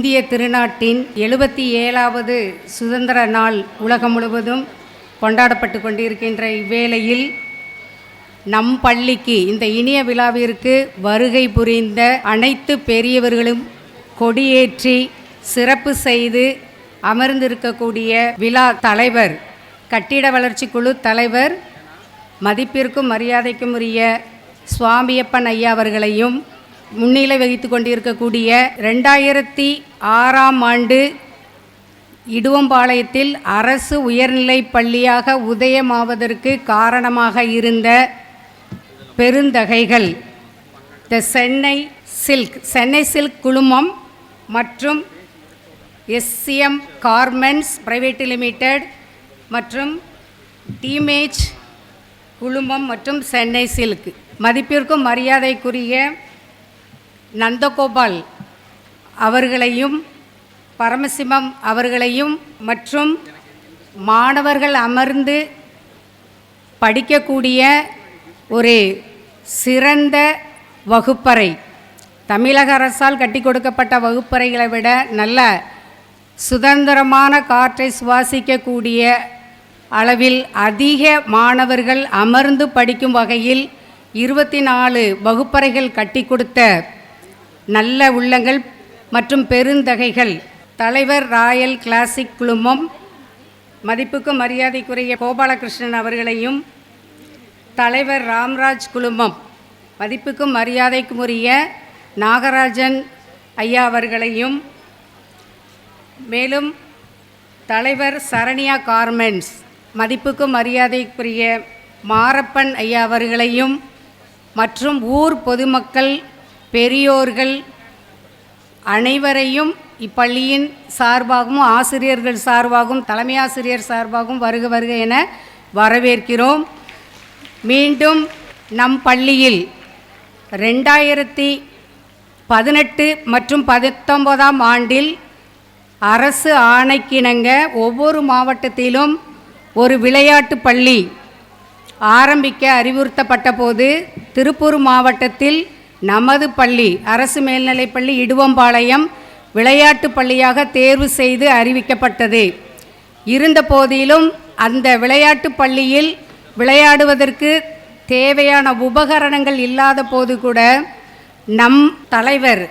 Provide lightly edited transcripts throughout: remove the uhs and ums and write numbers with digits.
இந்திய திருநாட்டின் 77வது சுதந்திர நாள் உலகம் முழுவதும் கொண்டாடப்பட்டு கொண்டிருக்கின்ற இவ்வேளையில் நம் பள்ளிக்கு இந்த இனிய விழாவிற்கு வருகை புரிந்த அனைத்து பெரியவர்களும் கொடியேற்றி சிறப்பு செய்து அமர்ந்திருக்கக்கூடிய விழா தலைவர், கட்டிட வளர்ச்சி குழு தலைவர், மதிப்பிற்கும் மரியாதைக்கும் உரிய சுவாமியப்பன் ஐயா அவர்களையும், முன்னிலை வகித்து கொண்டிருக்கக்கூடிய 2006ஆம் ஆண்டு இடுவம்பாளையத்தில் அரசு உயர்நிலைப் பள்ளியாக உதயமாவதற்கு காரணமாக இருந்த பெருந்தகைகள் சென்னை சில்க் குழுமம் மற்றும் SCM கார்மெண்ட்ஸ் பிரைவேட் லிமிடெட் மற்றும் டீமேஜ் குழுமம் மற்றும் சென்னை சில்க், மதிப்பிற்கும் மரியாதைக்குரிய நந்தகோபால் அவர்களையும் பரமசிவம் அவர்களையும் மற்றும் மாணவர்கள் அமர்ந்து படிக்கக்கூடிய ஒரு சிறந்த வகுப்பறை, தமிழக அரசால் கட்டி கொடுக்கப்பட்ட வகுப்பறைகளை விட நல்ல சுதந்திரமான காற்றை சுவாசிக்கக்கூடிய அளவில் அதிக மாணவர்கள் அமர்ந்து படிக்கும் வகையில் 24 வகுப்பறைகள் கட்டி கொடுத்த நல்ல உள்ளங்கள் மற்றும் பெருந்தகைகள் தலைவர் ராயல் கிளாசிக் குழுமம், மதிப்புக்கும் மரியாதைக்குரிய கோபாலகிருஷ்ணன் அவர்களையும், தலைவர் ராம்ராஜ் குழுமம், மதிப்புக்கும் மரியாதைக்கும் உரிய நாகராஜன் ஐயா அவர்களையும், மேலும் தலைவர் சரண்யா கார்மெண்ட்ஸ், மதிப்புக்கும் மரியாதைக்குரிய மாரப்பன் ஐயா அவர்களையும் மற்றும் ஊர் பொதுமக்கள், பெரியோர்கள் அனைவரையும் இப்பள்ளியின் சார்பாகவும் ஆசிரியர்கள் சார்பாகவும் தலைமை ஆசிரியர் சார்பாகவும் வருக வருக என வரவேற்கிறோம். மீண்டும் நம் பள்ளியில் 2018 மற்றும் 19ஆம் ஆண்டில் அரசு ஆணைக்கிணங்க ஒவ்வொரு மாவட்டத்திலும் ஒரு விளையாட்டு பள்ளி ஆரம்பிக்க அறிவுறுத்தப்பட்ட போது திருப்பூர் மாவட்டத்தில் நமது பள்ளி அரசு மேல்நிலைப்பள்ளி இடுவம்பாளையம் விளையாட்டு பள்ளியாக தேர்வு செய்து அறிவிக்கப்பட்டது. இருந்த போதிலும் அந்த விளையாட்டு பள்ளியில் விளையாடுவதற்கு தேவையான உபகரணங்கள் இல்லாத போது கூட நம் தலைவர்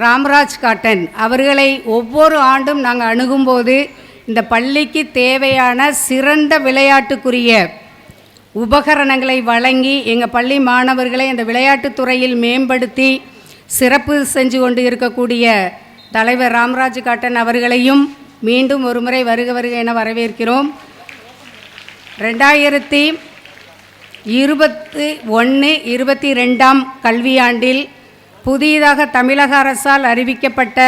ராம்ராஜ் காட்டன் அவர்களை ஒவ்வொரு ஆண்டும் நாங்கள் அணுகும்போது இந்த பள்ளிக்கு தேவையான சிறந்த விளையாட்டுக்குரிய உபகரணங்களை வழங்கி எங்கள் பள்ளி மாணவர்களை இந்த விளையாட்டுத் துறையில் மேம்படுத்தி சிறப்பு செஞ்சு கொண்டு இருக்கக்கூடிய தலைவர் ராம்ராஜ் காட்டன் அவர்களையும் மீண்டும் ஒரு முறை வருக வருக என வரவேற்கிறோம். 2021-22ஆம் கல்வியாண்டில் புதிதாக தமிழக அரசால் அறிவிக்கப்பட்ட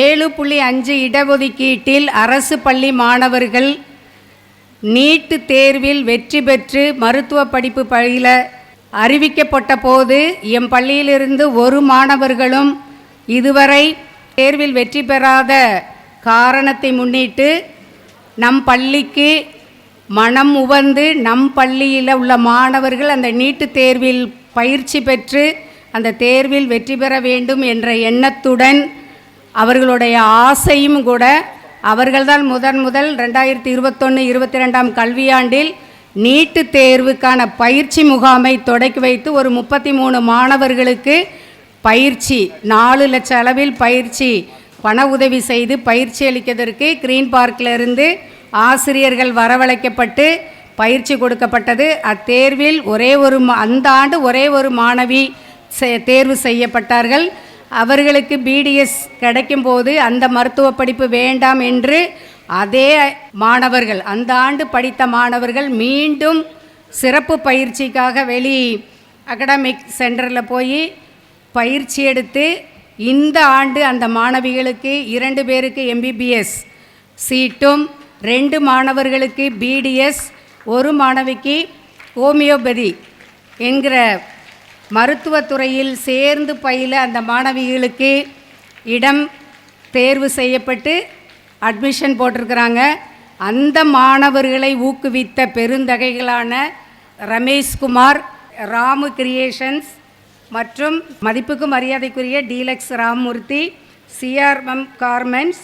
7.5 இடஒதுக்கீட்டில் அரசு பள்ளி மாணவர்கள் நீட்டு தேர்வில் வெற்றி பெற்று மருத்துவ படிப்பு பயில அறிவிக்கப்பட்ட போது எம் பள்ளியிலிருந்து ஒரு மாணவர்களும் இதுவரை தேர்வில் வெற்றி பெறாத காரணத்தை முன்னிட்டு நம் பள்ளிக்கு மனம் உவந்து நம் பள்ளியில் உள்ள மாணவர்கள் அந்த நீட்டு தேர்வில் பயிற்சி பெற்று அந்த தேர்வில் வெற்றி பெற வேண்டும் என்ற எண்ணத்துடன் அவர்களுடைய ஆசையும் கூட அவர்கள்தான் முதல் 2021-22ஆம் கல்வியாண்டில் நீட்டு தேர்வுக்கான பயிற்சி முகாமை தொடக்கி வைத்து ஒரு 33 மாணவர்களுக்கு பயிற்சி 4 லட்சம் அளவில் பயிற்சி பண உதவி செய்து பயிற்சி அளிப்பதற்கு கிரீன் பார்க்கிலிருந்து ஆசிரியர்கள் வரவழைக்கப்பட்டு பயிற்சி கொடுக்கப்பட்டது. அத்தேர்வில் அந்த ஆண்டு ஒரே ஒரு மாணவி தேர்வு செய்யப்பட்டார்கள். அவர்களுக்கு BDS கிடைக்கும்போது அந்த மருத்துவ படிப்பு வேண்டாம் என்று அதே மாணவர்கள் அந்த ஆண்டு படித்த மாணவர்கள் மீண்டும் சிறப்பு பயிற்சிக்காக வெளி அகாடமிக் சென்டரில் போய் பயிற்சி எடுத்து இந்த ஆண்டு அந்த மாணவிகளுக்கு 2 பேருக்கு MBBS சீட்டும் 2 மாணவர்களுக்கு BDS, ஒரு மாணவிக்கு ஹோமியோபதி என்கிற மருத்துவத்துறையில் சேர்ந்து பயில அந்த மாணவிகளுக்கு இடம் தேர்வு செய்யப்பட்டு அட்மிஷன் போட்டிருக்கிறாங்க. அந்த மாணவர்களை ஊக்குவித்த பெருந்தகைகளான ரமேஷ்குமார், ராமு கிரியேஷன்ஸ் மற்றும் மதிப்புக்கு மரியாதைக்குரிய டீலக்ஸ் ராமமூர்த்தி, சிஆர்எம் கார்மெண்ட்ஸ்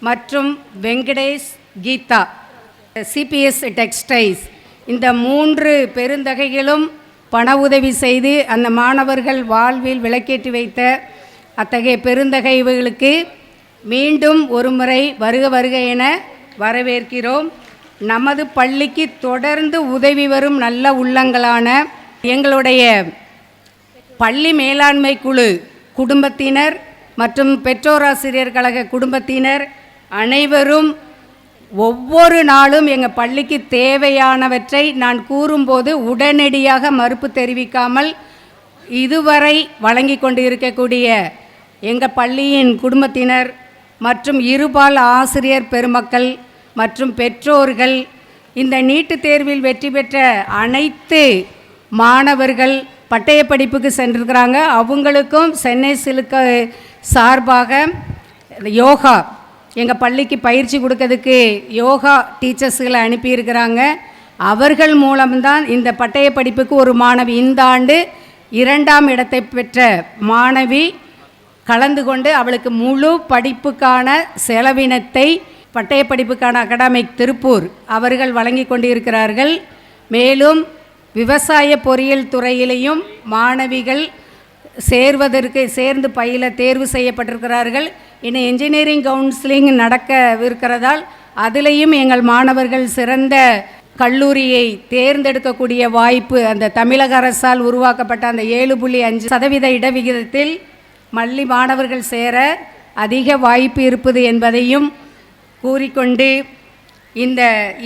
மற்றும் வெங்கடேஷ் கீதா சிபிஎஸ் டெக்ஸ்டைல்ஸ், இந்த 3 பெருந்தகைகளும் பண உதவி செய்து அந்த மாணவர்கள் வாழ்வில் விளக்கேற்றி வைத்த அத்தகைய பெருந்தகைகளுக்கு மீண்டும் ஒரு முறை வருக வருக என வரவேற்கிறோம். நமது பள்ளிக்கு தொடர்ந்து உதவி வரும் நல்ல உள்ளங்களான எங்களுடைய பள்ளி மேலாண்மை குழு குடும்பத்தினர் மற்றும் பெற்றோராசிரியர் கழக குடும்பத்தினர் அனைவரும் ஒவ்வொரு நாளும் எங்கள் பள்ளிக்கு தேவையானவற்றை நான் கூறும்போது உடனடியாக மறுப்பு தெரிவிக்காமல் இதுவரை வழங்கி கொண்டு இருக்கக்கூடிய எங்கள் பள்ளியின் குடும்பத்தினர் மற்றும் இருபால் ஆசிரியர் பெருமக்கள் மற்றும் பெற்றோர்கள், இந்த நீட்டுத் தேர்வில் வெற்றி பெற்ற அனைத்து மாணவர்கள் பட்டய படிப்புக்கு சென்றிருக்கிறாங்க. அவங்களுக்கும் சென்னை சிலுக்க சார்பாக யோகா எங்கள் பள்ளிக்கு பயிற்சி கொடுக்கறதுக்கு யோகா டீச்சர்ஸ்களை அனுப்பியிருக்கிறாங்க. அவர்கள் மூலம்தான் இந்த பட்டய படிப்புக்கு ஒரு மாணவி, இந்த ஆண்டு 2ஆம் இடத்தை பெற்ற மாணவி கலந்து கொண்டு அவளுக்கு முழு படிப்புக்கான செலவினத்தை பட்டய படிப்புக்கான அகாடமிக் திருப்பூர் அவர்கள் வழங்கி கொண்டிருக்கிறார்கள். மேலும் விவசாய பொறியியல் துறையிலையும் மாணவிகள் சேர்ந்து பயில தேர்வு செய்யப்பட்டிருக்கிறார்கள். இனி என்ஜினியரிங் கவுன்சிலிங் நடக்கவிருக்கிறதால் அதிலையும் எங்கள் மாணவர்கள் சிறந்த கல்லூரியை தேர்ந்தெடுக்கக்கூடிய வாய்ப்பு அந்த தமிழக அரசால் உருவாக்கப்பட்ட அந்த 7.5% இடவிகிதத்தில் பள்ளி மாணவர்கள் சேர அதிக வாய்ப்பு இருப்பது என்பதையும் கூறிக்கொண்டு, இந்த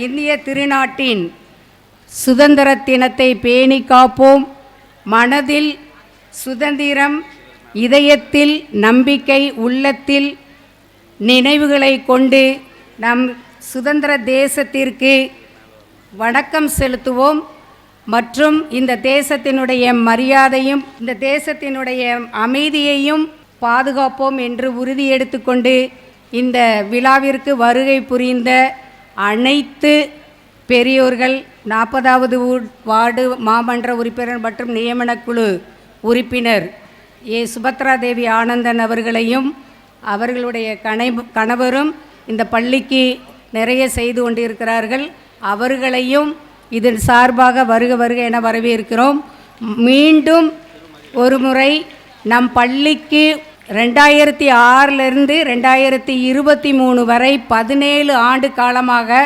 இந்திய திருநாட்டின் சுதந்திர தினத்தை பேணி காப்போம். மனதில் சுதந்திரம், இதயத்தில் நம்பிக்கை, உள்ளத்தில் நினைவுகளை கொண்டு நம் சுதந்திர தேசத்திற்கு வணக்கம் செலுத்துவோம். மற்றும் இந்த தேசத்தினுடைய மரியாதையும் இந்த தேசத்தினுடைய அமைதியையும் பாதுகாப்போம் என்று உறுதி எடுத்துக்கொண்டு இந்த விழாவிற்கு வருகை புரிந்த அனைத்து பெரியோர்கள், 40வது வார்டு மாமன்ற உறுப்பினர் மற்றும் நியமனக்குழு உறுப்பினர் சுபத்ரா தேவி ஆனந்தன் அவர்களையும் அவர்களுடைய கணவரும் இந்த பள்ளிக்கு நிறைய செய்து கொண்டிருக்கிறார்கள். அவர்களையும் இதன் சார்பாக வருக வருக என வரவேற்கிறோம். மீண்டும் ஒரு முறை நம் பள்ளிக்கு 2006 2023 வரை 17 ஆண்டு காலமாக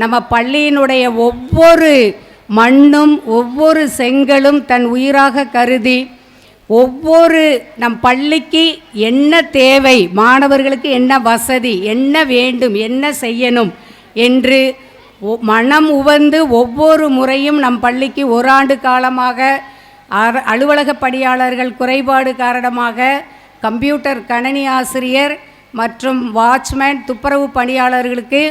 நம்ம பள்ளியினுடைய ஒவ்வொரு மண்ணும் ஒவ்வொரு செங்கலும் தன் உயிராக கருதி ஒவ்வொரு நம் பள்ளிக்கு என்ன தேவை, மாணவர்களுக்கு என்ன வசதி, என்ன வேண்டும், என்ன செய்யணும் என்று மனம் உவந்து ஒவ்வொரு முறையும் நம் பள்ளிக்கு 1 ஆண்டு காலமாக அலுவலக பணியாளர்கள் குறைபாடு காரணமாக கம்ப்யூட்டர் கணினி ஆசிரியர் மற்றும் வாட்ச்மேன் துப்புரவு பணியாளர்களுக்கு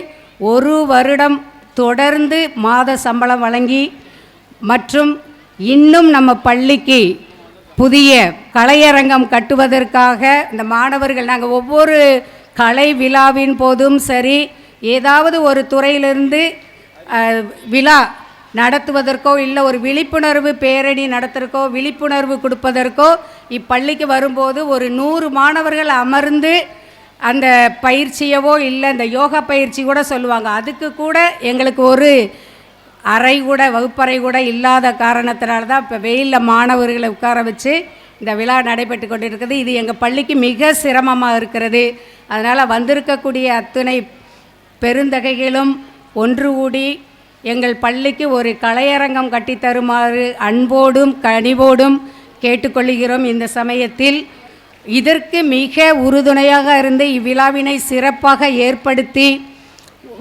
1 வருடம் தொடர்ந்து மாத சம்பளம் வழங்கி, மற்றும் இன்னும் நம்ம பள்ளிக்கு புதிய கலையரங்கம் கட்டுவதற்காக இந்த மாணவர்கள் நாங்கள் ஒவ்வொரு கலை விழாவின் போதும் சரி, ஏதாவது ஒரு துறையிலிருந்து விழா நடத்துவதற்கோ இல்லை ஒரு விழிப்புணர்வு பேரணி நடத்துறக்கோ விழிப்புணர்வு கொடுப்பதற்கோ இப்பள்ளிக்கு வரும்போது ஒரு 100 மாணவர்கள் அமர்ந்து அந்த பயிற்சியவோ இல்லை அந்த யோகா பயிற்சி கூட சொல்லுவாங்க. அதுக்கு கூட எங்களுக்கு ஒரு அறை கூட வகுப்பறை கூட இல்லாத காரணத்தினால தான் இப்போ வெயிலில் மாணவர்களை உட்கார வச்சு இந்த விழா நடைபெற்று கொண்டிருக்கிறது. இது எங்கள் பள்ளிக்கு மிக சிரமமாக இருக்கிறது. அதனால் வந்திருக்கக்கூடிய அத்தனை பெருந்தகைகளும் ஒன்று கூடி எங்கள் பள்ளிக்கு ஒரு கலையரங்கம் கட்டித்தருமாறு அன்போடும் கனிவோடும் கேட்டுக்கொள்கிறோம். இந்த சமயத்தில் இதற்கு மிக உறுதுணையாக இருந்து இவ்விழாவினை சிறப்பாக ஏற்படுத்தி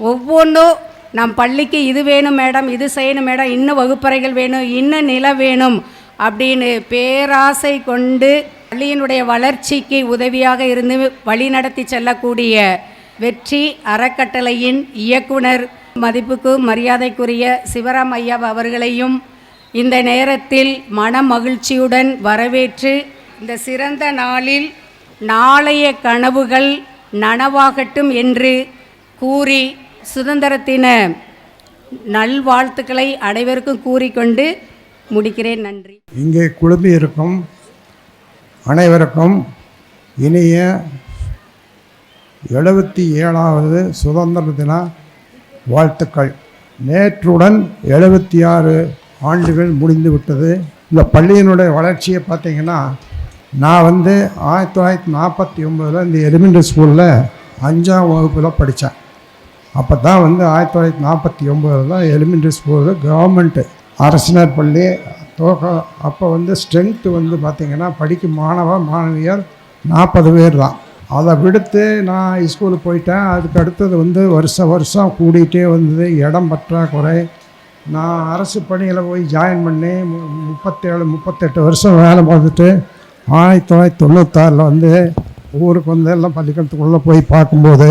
ஒவ்வொன்றும் நம் பள்ளிக்கு இது வேணும் மேடம், இது செய்யணும் மேடம், இன்னும் வகுப்பறைகள் வேணும், இன்னும் நிலம் வேணும் அப்படின்னு பேராசை கொண்டு பள்ளியினுடைய வளர்ச்சிக்கு உதவியாக இருந்து வழிநடத்தி செல்லக்கூடிய வெற்றி அறக்கட்டளையின் இயக்குனர் மதிப்புக்கு மரியாதைக்குரிய சிவராம் ஐயா அவர்களையும் இந்த நேரத்தில் மன மகிழ்ச்சியுடன் வரவேற்று இந்த சிறந்த நாளில் நாளைய கனவுகள் நனவாகட்டும் என்று கூறி சுதந்திரத்தின நல்வாழ்த்துக்களை அனைவருக்கும் கூறிக்கொண்டு முடிக்கிறேன். நன்றி. இங்கே குழுமி இருக்கும் அனைவருக்கும் இனிய 77வது சுதந்திர தின வாழ்த்துக்கள். நேற்றுடன் 76 ஆண்டுகள் முடிந்து விட்டது. இந்த பள்ளியினுடைய வளர்ச்சியை பார்த்திங்கன்னா, நான் 1949 இந்த எலிமெண்ட்ரி ஸ்கூலில் 5ஆம் வகுப்பில் படித்தேன். அப்போ தான் 1949 தான் எலிமெண்ட்ரி ஸ்கூலு கவர்மெண்ட்டு அரசினர் பள்ளி அப்போ ஸ்ட்ரென்த்து பார்த்திங்கன்னா படிக்கும் மாணவியர் 40 பேர் தான். அதை விடுத்து நான் ஸ்கூலுக்கு போயிட்டேன். அதுக்கு அடுத்தது வருஷம் கூடிகிட்டே வந்தது. இடம் பற்றாக்குறை. நான் அரசு பணியில் போய் ஜாயின் பண்ணி 38 வருஷம் வேலை பார்த்துட்டு 1996 ஊருக்கு எல்லாம் பள்ளிக்கூடத்துக்குள்ளே போய் பார்க்கும்போது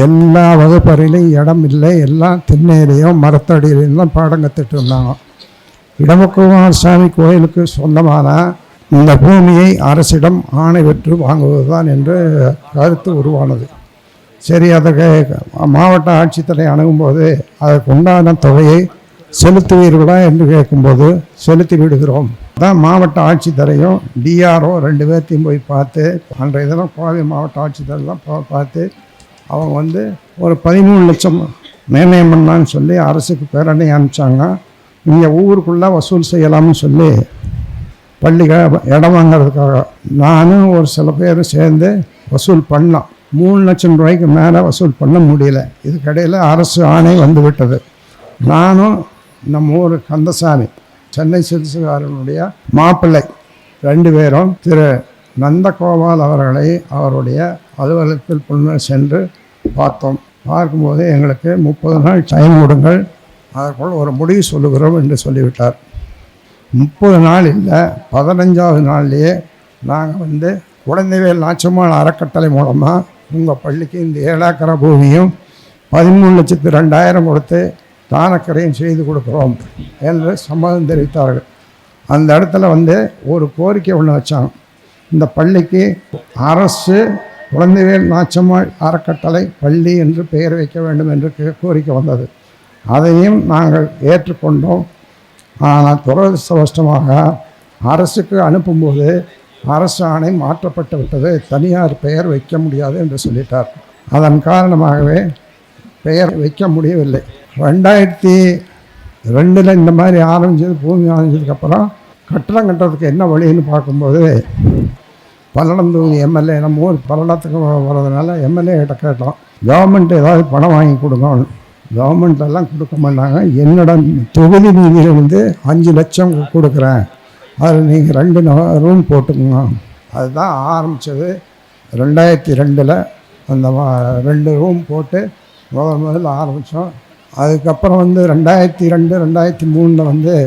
எல்லா வகுப்பறையிலையும் இடம் இல்லை. எல்லாம் திண்ணையிலையும் மரத்தடியிலையும் தான் பாடம் கற்றுட்டு இருந்தாங்க. இடமக்குமாரசாமி கோயிலுக்கு சொந்தமான இந்த பூமியை அரசிடம் ஆணை பெற்று வாங்குவது தான் என்று கருத்து உருவானது. சரி, அதற்கு மாவட்ட ஆட்சித்தலை அணுகும்போது அதற்கு உண்டான தொகையை செலுத்துவீர்களா என்று கேட்கும்போது செலுத்தி விடுகிறோம். அதான் மாவட்ட ஆட்சித்தரையும் டிஆர்ஓ 2 பேர்த்தையும் போய் பார்த்து, அன்றைய தினம் கோவை மாவட்ட ஆட்சித்தரெலாம் பார்த்து அவங்க ஒரு 13 லட்சம் நிர்ணயம் பண்ணான்னு சொல்லி அரசுக்கு பேரணி அனுப்பிச்சாங்க. இங்கே ஊருக்குள்ளே வசூல் செய்யலாம்னு சொல்லி இடம் வாங்கிறதுக்காக நானும் ஒரு சில பேர் சேர்ந்து வசூல் பண்ணோம். 3 லட்சம் ரூபாய்க்கு மேலே வசூல் பண்ண முடியல. இதுக்கடையில் அரசு ஆணை விட்டது. நானும் நம்ம ஊர் கந்தசாமி, சென்னை சிறுசுகாரனுடைய மாப்பிள்ளை 2 பேரும் திரு நந்தகோபால் அவர்களை அவருடைய அலுவலகத்தில் சென்று பார்த்தோம். பார்க்கும்போது எங்களுக்கு 30 நாள் டைம் கொடுங்கள், அதற்குள் ஒரு முடிவு சொல்லுகிறோம் என்று சொல்லிவிட்டார். 30 நாள் இல்லை, 15வது நாள்லேயே நாங்கள் குழந்தைவேல் நாச்சம்மாள் அறக்கட்டளை மூலமாக உங்கள் பள்ளிக்கு இந்த 7 ஏக்கர் பூமியும் 13,02,000 கொடுத்து தானக்கரையும் செய்து கொடுக்குறோம் என்று சம்மதம் தெரிவித்தார்கள். அந்த இடத்துல ஒரு கோரிக்கை ஒன்று வச்சாங்க. இந்த பள்ளிக்கு அரசு குழந்தைவேல் நாச்சம்மாள் அறக்கட்டளை பள்ளி என்று பெயர் வைக்க வேண்டும் என்று கோரிக்கை வந்தது. அதையும் நாங்கள் ஏற்றுக்கொண்டோம். ஆனால் துரதிர்ஷ்டவசமாக அரசுக்கு அனுப்பும்போது அரசு ஆணை மாற்றப்பட்டு விட்டது, தனியார் பெயர் வைக்க முடியாது என்று சொல்லிட்டார். அதன் காரணமாகவே பெயர் வைக்க முடியவில்லை. 2002 இந்த மாதிரி ஆரம்பிச்சது, பூமி ஆரம்பிச்சதுக்கப்புறம் கட்டடம் கட்டுறதுக்கு என்ன வழின்னு பார்க்கும்போது பல்லடம் தொகுதி எம்எல்ஏ, நம்ம ஊர் பல்லடத்துக்கு வர்றதுனால எம்எல்ஏ கிட்ட கேட்டோம், கவர்மெண்ட் ஏதாவது பணம் வாங்கி கொடுங்க. கவர்மெண்ட்டெல்லாம் கொடுக்க மாட்டாங்க. என்னோட தொகுதி நிதியிலிருந்து 5 லட்சம் கொடுக்குறேன், அதில் நீங்கள் 2 ரூம் போட்டுக்கோங்க. அதுதான் ஆரம்பித்தது. 2002 அந்த 2 ரூம் போட்டு முதல்ல ஆரம்பித்தோம். அதுக்கப்புறம் 2002, 2003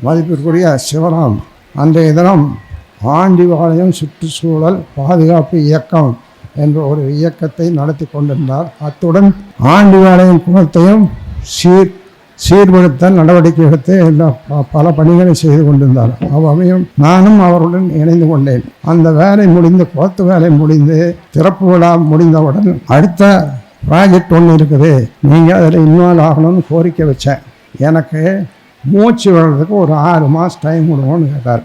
மதிப்பிற்குரிய சிவராம் அன்றைய தினம் ஆண்டிபாளையம் சுற்றுச்சூழல் பாதுகாப்பு இயக்கம் என்ற ஒரு இயக்கத்தை நடத்தி கொண்டிருந்தார். அத்துடன் ஆண்டிபாளையம் குளத்தையும் சீர்படுத்த நடவடிக்கை எடுத்து பல பணிகளை செய்து கொண்டிருந்தார். அவையும் நானும் அவருடன் இணைந்து கொண்டேன். அந்த வேலை முடிந்து, குளத்து வேலை முடிந்து, திறப்பு விழா முடிந்தவுடன் அடுத்த ப்ராஜெக்ட் ஒன்று இருக்குது, நீங்கள் அதில் இன்வால்வ் ஆகணும்னு கோரிக்கை வச்சேன். எனக்கு மூச்சு விடுறதுக்கு ஒரு 6 மாதம் டைம் கொடுங்கன்னு கேட்டார்.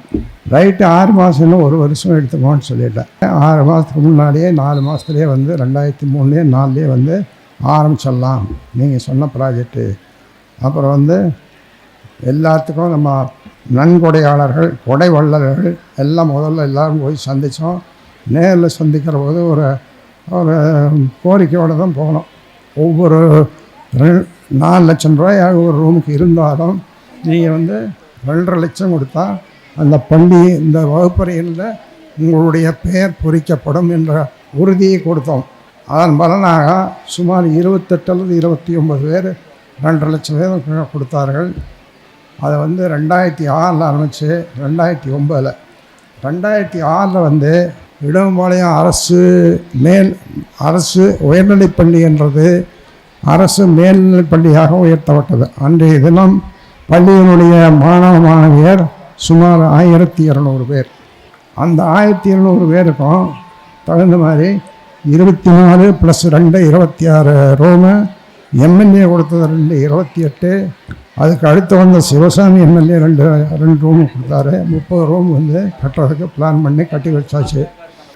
ரைட்டு, 6 மாதம்னு 1 வருஷம் எடுத்துக்கோன்னு சொல்லிட்டேன். 6 மாதத்துக்கு முன்னாடியே 4 மாதத்துலேயே 2003 4 ஆரம்பிச்சிடலாம் நீங்கள் சொன்ன ப்ராஜெக்டு. அப்புறம் எல்லாத்துக்கும் நம்ம நன்கொடையாளர்கள், கொடை வள்ளல்கள் எல்லாம் முதல்ல எல்லோரும் போய் சந்தித்தோம். நேரில் சந்திக்கிற போது ஒரு கோரிக்கையோடு தான் போனோம். ஒவ்வொரு 4 லட்சம் ரூபாயாக ஒரு ரூமுக்கு இருந்தாலும் நீங்கள் 2.5 லட்சம் கொடுத்தா அந்த பள்ளி இந்த வகுப்பறையில் உங்களுடைய பெயர் பொறிக்கப்படும் என்ற உறுதியை கொடுத்தோம். அதன் பலனாக சுமார் 28 அல்லது 29 பேர் 2.5 லட்சம் பேர் கொடுத்தார்கள். அதை 2006 ஆரம்பித்து 2009 2006 இடும்பாளையம் அரசு உயர்நிலைப்பள்ளி என்றது அரசு மேல்நிலைப்பள்ளியாக உயர்த்தப்பட்டது. அன்றைய தினம் பள்ளியினுடைய மாணவ மாணவியர் சுமார் 1200 பேர். அந்த 1200 பேருக்கும் தகுந்த மாதிரி 24 + 2 26 ரூமு, எம்எல்ஏ கொடுத்தது 2 28, அதுக்கு அடுத்து சிவசாமி எம்எல்ஏ 2 ரூம் கொடுத்தாரு. 30 ரூம் கட்டுறதுக்கு பிளான் பண்ணி கட்டி வச்சாச்சு.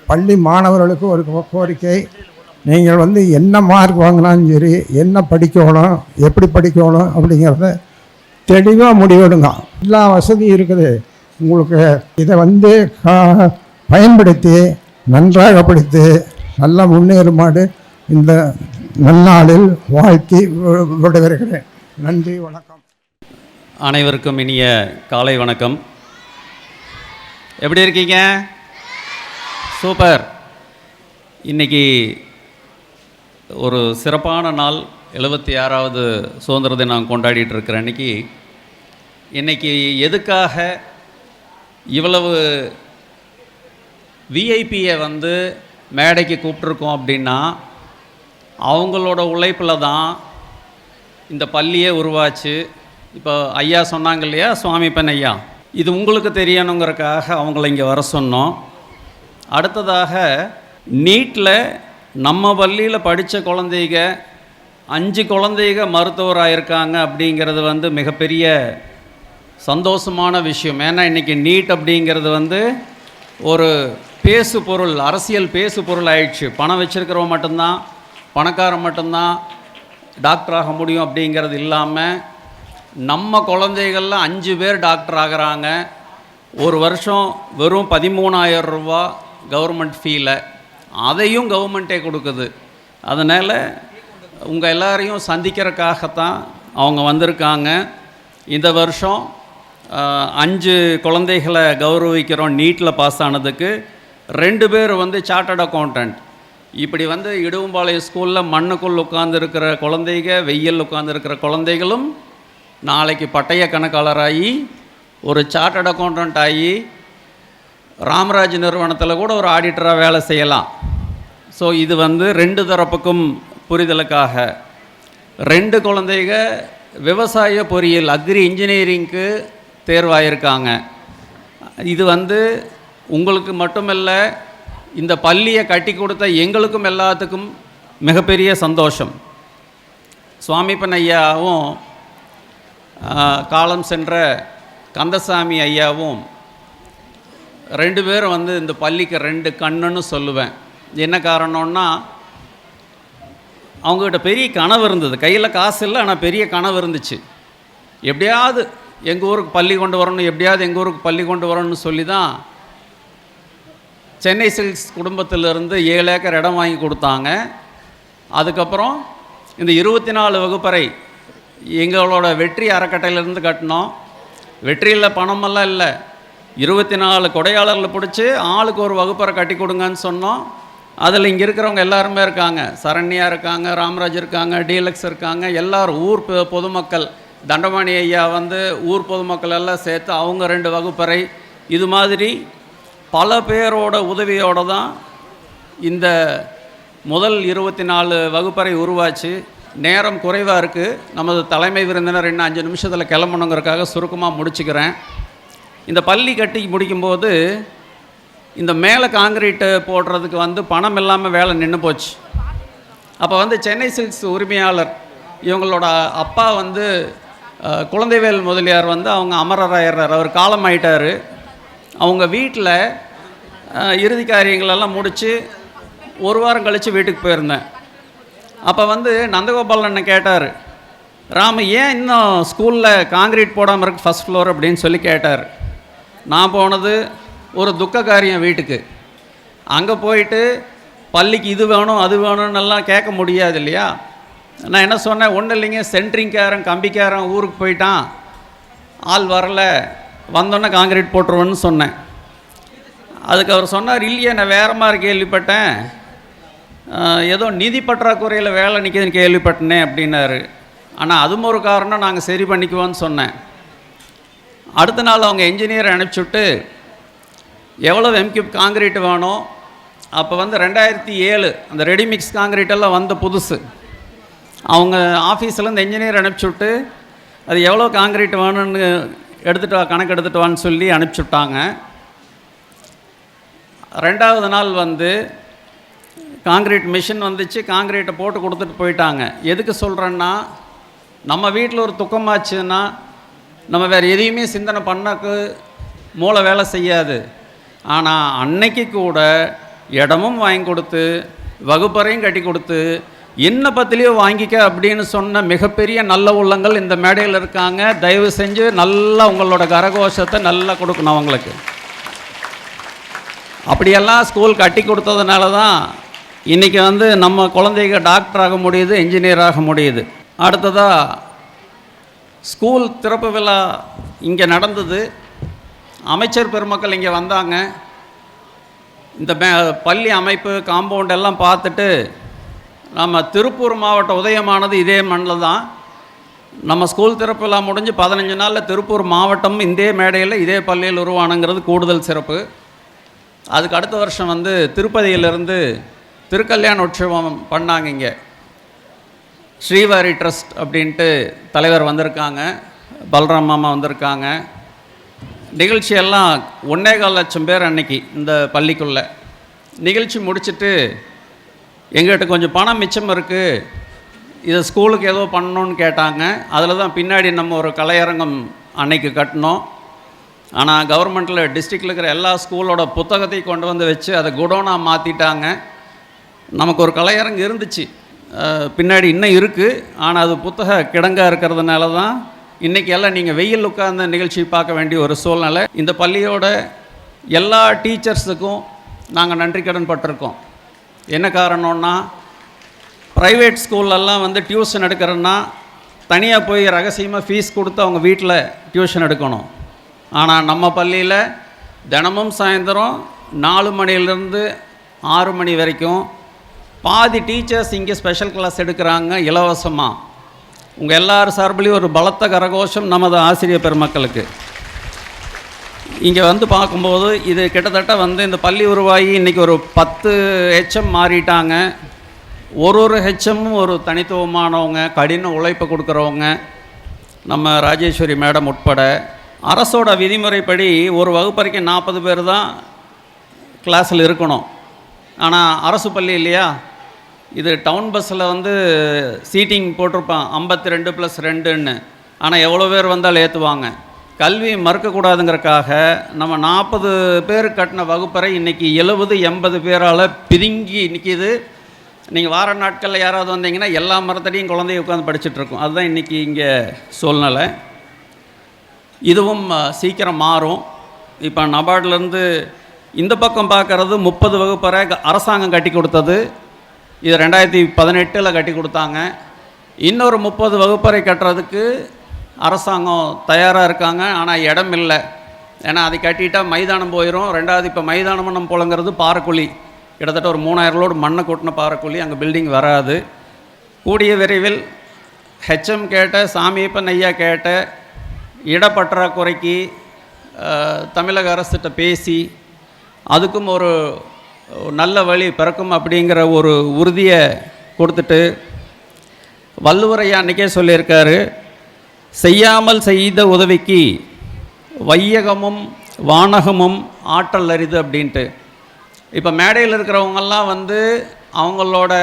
பள்ளி மாணவர்களுக்கு ஒரு கோரிக்கை, நீங்கள் வந்து என்ன மார்க் வாங்கினாலும் சரி, என்ன படிக்கணும், எப்படி படிக்கணும் அப்படிங்கிறத தெளிவாக முடிவெடுங்க. எல்லா வசதியும் இருக்குது உங்களுக்கு. இதை வந்து பயன்படுத்தி நன்றாக படித்து நல்ல முன்னேறுமாறு இந்த நன்னாளில் வாழ்த்தி விடைபெறுகிறேன். நன்றி, வணக்கம். அனைவருக்கும் இனிய காலை வணக்கம். எப்படி இருக்கீங்க? சூப்பர். இன்றைக்கி ஒரு சிறப்பான நாள். 76வது சுதந்திர தினம் கொண்டாடிட்டு இருக்கிற இன்னைக்கு எதுக்காக இவ்வளவு விஐபியை வந்து மேடைக்கு கூப்பிட்ருக்கோம் அப்படின்னா, அவங்களோட உழைப்பில் தான் இந்த பள்ளியே உருவாச்சு. இப்போ ஐயா சொன்னாங்க இல்லையா, சுவாமிப்பன் ஐயா, இது உங்களுக்கு தெரியணுங்கிறக்காக அவங்கள இங்கே வர சொன்னோம். அடுத்ததாக நீட்டில் நம்ம பள்ளியில் படித்த குழந்தைங்க 5 குழந்தைங்க மருத்துவராக இருக்காங்க அப்படிங்கிறது வந்து மிகப்பெரிய சந்தோஷமான விஷயம். ஏன்னா இன்றைக்கி நீட் அப்படிங்கிறது வந்து ஒரு பேசு பொருள், அரசியல் பேசு பொருள் ஆயிடுச்சு. பணம் வச்சுருக்கிறவங்க மட்டும்தான், பணக்காரன் மட்டும்தான் டாக்டராக முடியும் அப்படிங்கிறது இல்லாமல் நம்ம குழந்தைகளில் 5 பேர் டாக்டர் ஆகிறாங்க. ஒரு வருஷம் வெறும் 13,000 ரூபா கவர்மெண்ட் ஃபீல, அதையும் கவர்மெண்ட்டே கொடுக்குது. அதனால் உங்கள் எல்லாரையும் சந்திக்கிறதுக்காகத்தான் அவங்க வந்திருக்காங்க. இந்த வருஷம் 5 குழந்தைகளை கௌரவிக்கிறோம். நீட்டில் பாஸ் ஆனதுக்கு 2 பேர் வந்து சார்ட்டர்ட் அக்கௌண்டன்ட். இப்படி வந்து இடுவம்பாளையம் ஸ்கூலில் மண்ணுக்குள் உட்கார்ந்துருக்கிற குழந்தைங்க, வெயில் உட்கார்ந்துருக்கிற குழந்தைகளும் நாளைக்கு பட்டய கணக்காளராகி ஒரு சார்ட்டர்ட் அக்கௌண்டன்ட் ஆகி ராமராஜ் நிறுவனத்தில் கூட ஒரு ஆடிட்டராக வேலை செய்யலாம். ஸோ இது வந்து 2 தரப்புக்கும் புரிதலுக்காக. 2 குழந்தைங்க விவசாய பொறியியல் அக்ரி இன்ஜினியரிங்க்கு தேர்வாயிருக்காங்க. இது வந்து உங்களுக்கு மட்டுமல்ல, இந்த பள்ளியை கட்டி கொடுத்த எங்களுக்கும் எல்லாத்துக்கும் மிகப்பெரிய சந்தோஷம். சுவாமிப்பன் ஐயாவும் காலம் சென்ற கந்தசாமி ஐயாவும் 2 பேரும் வந்து இந்த பள்ளிக்கு 2 கண்ணுன்னு சொல்லுவேன். என்ன காரணம்னா, அவங்ககிட்ட பெரிய கனவு இருந்தது. கையில் காசு இல்லை, ஆனால் பெரிய கனவு இருந்துச்சு. எப்படியாவது எங்கள் ஊருக்கு பள்ளி கொண்டு வரணும், எப்படியாவது எங்கள் ஊருக்கு பள்ளி கொண்டு வரணும்னு சொல்லி தான் சென்னை சில்க்ஸ் குடும்பத்திலிருந்து 7 ஏக்கர் இடம் வாங்கி கொடுத்தாங்க. அதுக்கப்புறம் இந்த 24 வகுப்பறை எங்களோட வெற்றி அறக்கட்டையிலேருந்து கட்டினோம். வெற்றியில் பணமெல்லாம் இல்லை, 24 கொடையாளர்களை பிடிச்சி ஆளுக்கு ஒரு வகுப்பறை கட்டி கொடுங்கன்னு சொன்னோம். அதில் இங்கே இருக்கிறவங்க எல்லாருமே இருக்காங்க. சரண்யா இருக்காங்க, ராமராஜ் இருக்காங்க, டீலக்ஸ் இருக்காங்க. எல்லோரும் ஊர் பொதுமக்கள், தண்டபாணி ஐயா வந்து ஊர் பொதுமக்கள் எல்லாம் சேர்த்து அவங்க 2 வகுப்பறை, இது மாதிரி பல பேரோட உதவியோடு தான் இந்த முதல் 24 வகுப்பறை உருவாச்சு. நேரம் குறைவாக இருக்குது. நமது தலைமை விருந்தினர் இன்னும் 5 நிமிஷத்தில் கிளம்பணுங்கிறதுக்காக சுருக்கமாக முடிச்சுக்கிறேன். இந்த பள்ளி கட்டி முடிக்கும்போது இந்த மேலே காங்கிரீட்டு போடுறதுக்கு வந்து பணம் இல்லாமல் வேலை நின்று போச்சு. அப்போ வந்து சென்னை சில்க்ஸ் உரிமையாளர் இவங்களோட அப்பா வந்து குழந்தைவேல் முதலியார் வந்து அவங்க அமரராயர், அவர் காலம் ஆயிட்டார். அவங்க வீட்டில் இறுதி காரியங்களெல்லாம் முடித்து 1 வாரம் கழித்து வீட்டுக்கு போயிருந்தேன். அப்போ வந்து நந்தகோபால் அண்ணன் கேட்டார், ராம ஏன் இன்னும் ஸ்கூலில் காங்கிரீட் போடாமல் இருக்கு ஃபஸ்ட் ஃப்ளோர் அப்படின்னு சொல்லி கேட்டார். நான் போனது ஒரு துக்க காரியம் வீட்டுக்கு. அங்கே போயிட்டு பள்ளிக்கு இது வேணும் அது வேணும்னெல்லாம் கேட்க முடியாது இல்லையா. நான் என்ன சொன்னேன், ஒன்றும் இல்லைங்க, சென்ட்ரிங்காரன் கம்பிக்காரன் ஊருக்கு போயிட்டான், ஆள் வரல, வந்தோன்னே காங்கிரீட் போட்டுருவேன்னு சொன்னேன். அதுக்கு அவர் சொன்னார், இல்லையே நான் வேறு மாதிரி கேள்விப்பட்டேன், ஏதோ நிதி பற்றாக்குறையில் வேலை நிற்கிதுன்னு கேள்விப்பட்டனே அப்படின்னாரு. ஆனால் அதுவும் ஒரு காரணம், நாங்கள் சரி பண்ணிக்குவோன்னு சொன்னேன். அடுத்த நாள் அவங்க என்ஜினியரை அனுப்பிச்சுட்டு எவ்வளோ எம்கியூப் காங்கிரீட் வேணும், அப்போ வந்து 2007 அந்த ரெடிமிக்ஸ் காங்கிரீட்டெல்லாம் வந்த புதுசு. அவங்க ஆஃபீஸ்லேருந்து என்ஜினியர் அனுப்பிச்சுட்டு அது எவ்வளோ காங்கிரீட் வேணும்னு எடுத்துகிட்டு வா, கணக்கு எடுத்துகிட்டு வான்னு சொல்லி அனுப்பிச்சுட்டாங்க. 2வது நாள் வந்து காங்கிரீட் மிஷின் வந்துச்சு, காங்கிரீட்டை போட்டு கொடுத்துட்டு போயிட்டாங்க. எதுக்கு சொல்கிறேன்னா, நம்ம வீட்டில் ஒரு துக்கமாச்சுன்னா நம்ம வேறு எதையுமே சிந்தனை பண்ணக்கு மூளை வேலை செய்யாது. ஆனால் அன்னைக்கு கூட இடமும் வாங்கி கொடுத்து வகுப்பறையும் கட்டி கொடுத்து இன்னப்பத்திலேயே வாங்கிக்க அப்படின்னு சொன்ன மிகப்பெரிய நல்ல உள்ளங்கள் இந்த மேடையில் இருக்காங்க. தயவு செஞ்சு நல்லா உங்களோட கரகோஷத்தை நல்லா கொடுக்கணும் அவங்களுக்கு. அப்படியெல்லாம் ஸ்கூல் கட்டி கொடுத்ததுனால தான் இன்றைக்கி நம்ம குழந்தைங்க டாக்டர் ஆக முடியுது, இன்ஜினியர் ஆக முடியுது. அடுத்ததாக ஸ்கூல் திறப்பு விழா இங்கே நடந்தது. அமைச்சர் பெருமக்கள் இங்கே வந்தாங்க. இந்த பள்ளி அமைப்பு காம்பவுண்ட் எல்லாம் பார்த்துட்டு நம்ம திருப்பூர் மாவட்டம் உதயமானது இதே மண்ணில் தான். நம்ம ஸ்கூல் திறப்பு விழா முடிஞ்சு 15 நாளில் திருப்பூர் மாவட்டம் இதே மேடையில் இதே பள்ளியில் உருவானுங்கிறது கூடுதல் சிறப்பு. அதுக்கு அடுத்த வருஷம் திருப்பதியிலிருந்து திருக்கல்யாண உற்சவம் பண்ணாங்க. இங்கே ஸ்ரீவாரி ட்ரஸ்ட் அப்படின்ட்டு தலைவர் வந்திருக்காங்க, பல்ராம் மாமா வந்திருக்காங்க. நிகழ்ச்சியெல்லாம் 1.25 லட்சம் பேர் அன்னைக்கு இந்த பள்ளிக்குள்ளே நிகழ்ச்சி முடிச்சுட்டு எங்கிட்ட கொஞ்சம் பணம் மிச்சம் இருக்குது, இதை ஸ்கூலுக்கு ஏதோ பண்ணணுன்னு கேட்டாங்க. அதில் தான் பின்னாடி நம்ம ஒரு கலையரங்கம் அன்னைக்கு கட்டினோம். ஆனால் கவர்மெண்ட்டில் டிஸ்ட்ரிக்டில் இருக்கிற எல்லா ஸ்கூலோட புத்தகத்தையும் கொண்டு வந்து வச்சு அதை குடோனாக மாற்றிட்டாங்க. நமக்கு ஒரு கலையரங்கு இருந்துச்சு, பின்னாடி இன்னும் இருக்குது. ஆனால் அது புத்தக கிடங்காக இருக்கிறதுனால தான் இன்றைக்கி எல்லாம் நீங்கள் வெயில் உட்கார்ந்த நிகழ்ச்சி பார்க்க வேண்டிய ஒரு சூழ்நிலை. இந்த பள்ளியோட எல்லா டீச்சர்ஸுக்கும் நாங்கள் நன்றி கடன் பட்டிருக்கோம். என்ன காரணம்னா, ப்ரைவேட் ஸ்கூல்லெல்லாம் டியூஷன் எடுக்கிறன்னா தனியாக போய் ரகசியமாக ஃபீஸ் கொடுத்து அவங்க வீட்டில் டியூஷன் எடுக்கணும். ஆனால் நம்ம பள்ளியில் தினமும் சாயந்தரம் 4 மணிலேருந்து 6 மணி வரைக்கும் பாதி டீச்சர்ஸ் இங்கே ஸ்பெஷல் கிளாஸ் எடுக்கிறாங்க இலவசமாக. உங்கள் எல்லார் சார்பிலையும் ஒரு பலத்த கரகோஷம் நமது ஆசிரியர் பெருமக்களுக்கு. இங்கே பார்க்கும்போது இது கிட்டத்தட்ட இந்த பள்ளி உருவாகி இன்றைக்கி ஒரு 10 ஹெச்எம் மாறிட்டாங்க. ஒரு ஹெச்எம்மும் ஒரு தனித்துவமானவங்க, கடின உழைப்பை கொடுக்குறவங்க. நம்ம ராஜேஸ்வரி மேடம் உட்பட அரசோட விதிமுறைப்படி ஒரு வகுப்பறைக்கு 40 பேர் தான் கிளாஸில் இருக்கணும். ஆனால் அரசு பள்ளி இல்லையா, இது டவுன் பஸ்ஸில் சீட்டிங் போட்டிருப்பான் 52+2ன்னு. ஆனால் எவ்வளோ பேர் வந்தாலும் ஏற்றுவாங்க. கல்வி மறுக்கக்கூடாதுங்கிறக்காக நம்ம 40 பேர் கட்டின வகுப்பறை இன்றைக்கி 70-80 பேரால் பிதுங்கி நிற்கிது. நீங்கள் வார நாட்களில் யாராவது வந்தீங்கன்னா எல்லா மரத்தடியும் குழந்தைய உட்காந்து படிச்சுட்ருக்கோம். அதுதான் இன்றைக்கி இங்கே சூழ்நிலை. இதுவும் சீக்கிரம் மாறும். இப்போ நபார்ட்லேருந்து இந்த பக்கம் பார்க்குறது 30 வகுப்பறை அரசாங்கம் கட்டி கொடுத்தது. இது 2018 கட்டி கொடுத்தாங்க. இன்னொரு 30 வகுப்பறை கட்டுறதுக்கு அரசாங்கம் தயாராக இருக்காங்க. ஆனால் இடம் இல்லை. ஏன்னா அதை கட்டிட்டால் மைதானம் போயிடும். ரெண்டாவது இப்போ மைதானம் நம்ம போலங்கிறது பாறைக்குழி, கிட்டத்தட்ட ஒரு 3000 லோடு மண்ணை கொட்டின பாறைக்குழி, அங்கே பில்டிங் வராது. கூடிய விரைவில் ஹெச்எம் கேட்ட, சாமியப்பன் ஐயா கேட்ட இடப்பற்றாக்குறைக்கு தமிழக அரசிட்ட பேசி அதுக்கும் ஒரு நல்ல வழி பிறக்கும் அப்படிங்கிற ஒரு உறுதியை கொடுத்துட்டு, வள்ளுவர் ஐயா அன்றைக்கே சொல்லியிருக்காரு, செய்யாமல் செய்த உதவிக்கு வையகமும் வானகமும் ஆற்றல் அரிது அப்படின்ட்டு. இப்போ மேடையில் இருக்கிறவங்கெல்லாம் அவங்களோட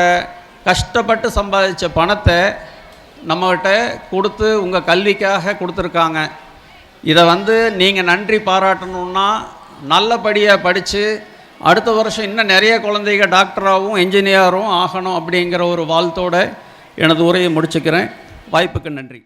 கஷ்டப்பட்டு சம்பாதிச்ச பணத்தை நம்மகிட்ட கொடுத்து உங்கள் கல்விக்காக கொடுத்துருக்காங்க. இதை நீங்கள் நன்றி பாராட்டணுன்னா நல்லபடியாக படித்து அடுத்த வருஷம் இன்னும் நிறைய குழந்தைங்க டாக்டராகவும் என்ஜினியரும் ஆகணும் அப்படிங்கிற ஒரு வாழ்த்தோடு எனது உரையை முடிச்சுக்கிறேன். வாய்ப்புக்கு நன்றி.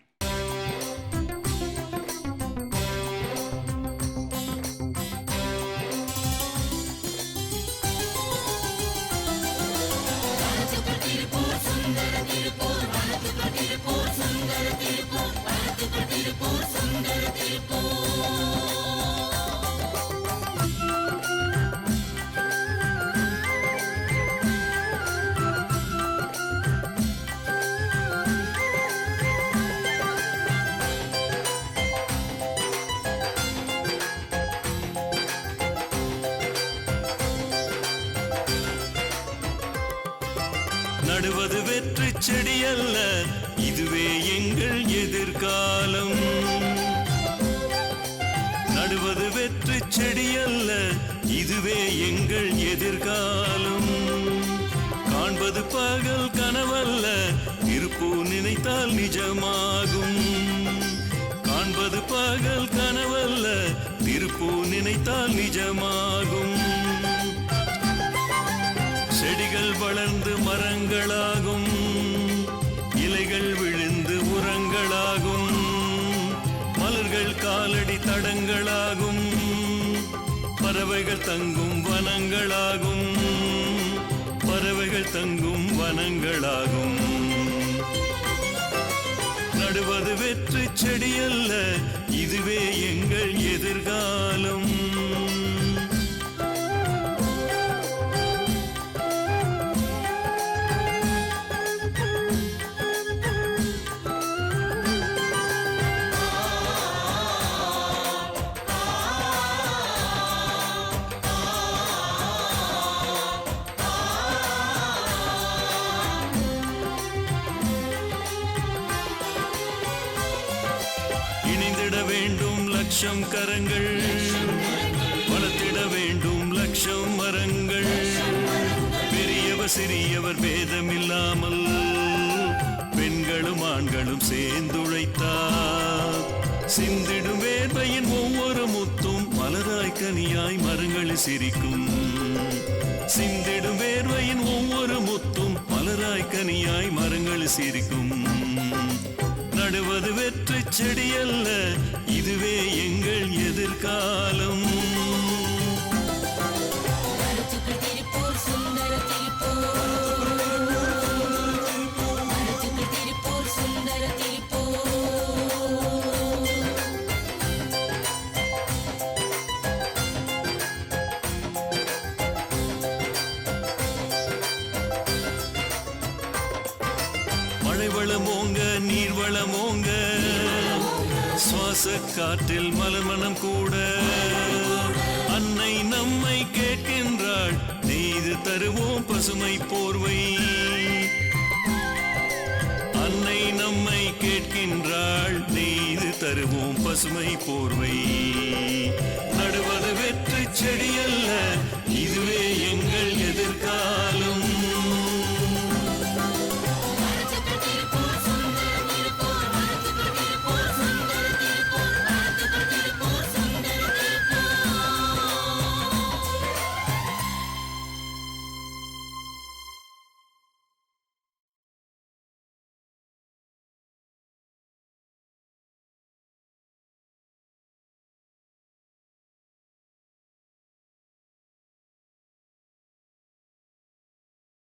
நடுவது வெற்றி செடி அல்ல, இதுவே எங்கள் எதிர்காலம். நடுவது வெற்றி செடி அல்ல, இதுவே எங்கள் எதிர்காலம். காண்பது பகல் கனவல்ல, திருப்பூர் நினைத்தால் நிஜமாகும். காண்பது பகல் கனவல்ல, திருப்பூர் நினைத்தால் நிஜமாகும். செடிகள் வளர்ந்து எங்கள் காலடி தடங்களாகும், பறவைகள் தங்கும் வனங்களாகும், பறவைகள் தங்கும் வனங்களாகும். நடுவது வெற்றி செடி அல்ல, இதுவே எங்கள் எதிர்காலம். இணைந்திட வேண்டும் லட்சம் கரங்கள், வளர்த்திட வேண்டும் லட்சம் மரங்கள். பெரியவர் சிறியவர் பேதமில்லாமல் பெண்களும் ஆண்களும் சேர்ந்துழைத்தார். சிந்திடும் வேர்வையின் ஒவ்வொரு முத்தும் மலராய் கனியாய் மரங்களில் சிரிக்கும். சிந்திடும் வேர்வையின் ஒவ்வொரு முத்தும் மலராய் கனியாய் மரங்களில் சிரிக்கும். நடுவது வெற்றி செடி அல்ல, இதுவே எங்கள் எதிர்காலம். மழை வளமோங்க நீர் வளமோங்க, சுவாச காற்றில் மலர்மணம் கூட. அன்னை நம்மை கேட்கின்றாள், நெய்து தருவோம் பசுமை போர்வை. அன்னை நம்மை கேட்கின்றாள், நெய்து தருவோம் பசுமை போர்வை. நடுவது வெற்றி செடி அல்ல, இதுவே எங்கள்